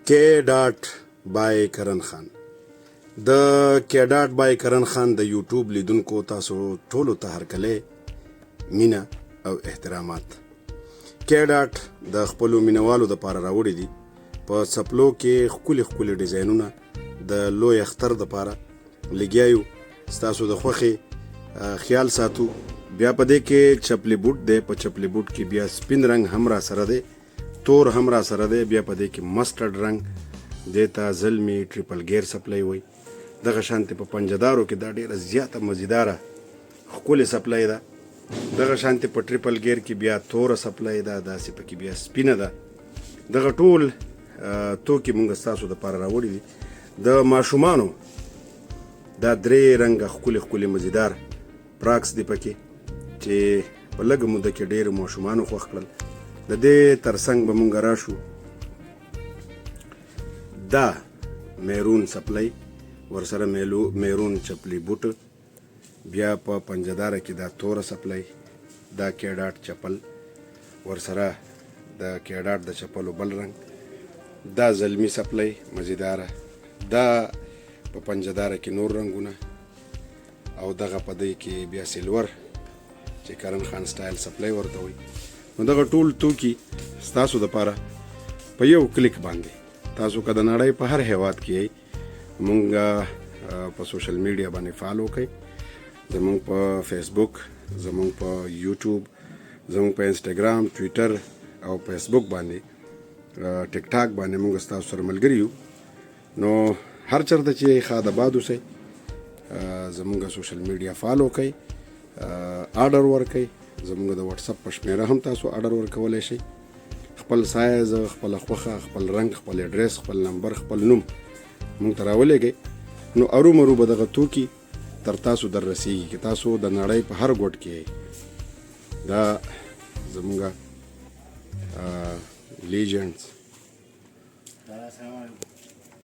k.by.کarankhan د k.by.کarankhan د یوټیوب لیدونکو تاسو ټولو ته هرکلی مینه او احترامات. k.د خپلو مینوالو د پاره راوړي دي په خپلو کې ښکلي ډیزاینونه د لوی اختر د پاره لګیایو. ستاسو د خوښې خیال ساتو. بیا په دې کې چپلی بوټ دی، په چپلی بوټ کې بیا سپین رنګ هم را سره دی، تور هم را سره دی، بیا په دې کې مسټرډ رنګ دې ته زلمی ټریپل ګیر سپلای وای. دغه شانتې په پنجدارو کې دا ډیره زیاته مزیداره ښکلې سپلای ده. دغه شانتې په ټریپل گیر کې بیا توره سپلای ده، داسې پکې بیا سپینه ده. دغه ټول توکي مونږ ستاسو دپاره راوړي دي. د ماشومانو دا درې رنګه ښکلي مزیدار پراکس دي پکې چې په لږه موده کې ډېرو ماشومانو خوښ کړل. د دې ترڅنګ به مونږ راشو دا میرون سپلای، ورسره میرون چپلی بوټ، بیا په پنجداره کې دا توره سپلای، دا k.ډاټ چپل، ورسره د k.ډاټ د چپلو بل رنګ، دا زلمی سپلای مزیداره، دا په پنجداره کې نور رنګونه، او دغه په دې کې بیا سیلور چې کرن خان سټایل سپلای ورته وي. نو دغه ټول توکي ستاسو دپاره په یو کلیک باندې تاسو که د نړۍ په هر هیواد کې یئ مونږ په سوشل میډیا باندې فالو کړئ. زمونږ په فیسبوک، زمونږ په یوټیوب، زمونږ په انسټاګرام، ټویټر او فیسبوک باندې، ټیک ټاک باندې مونږ ستاسو سره ملګري یو. نو هر چېرته چې ښاد آباد اوسئ زمونږ سوشل میډیا فالو کړئ، آرډر ورکړئ. زمونږ د واتساپ په شمیره هم تاسو آرډر ورکولی شئ. خپل سایز، خپله خوښه، خپل رنګ، خپل اډرس، خپل نمبر، خپل نوم مونږ ته راولېږئ. نو ارومرو به دغه توکي تر تاسو در رسیږي که تاسو د نړۍ په هر ګوټ کې یئ. دا زمونږ لیجنډز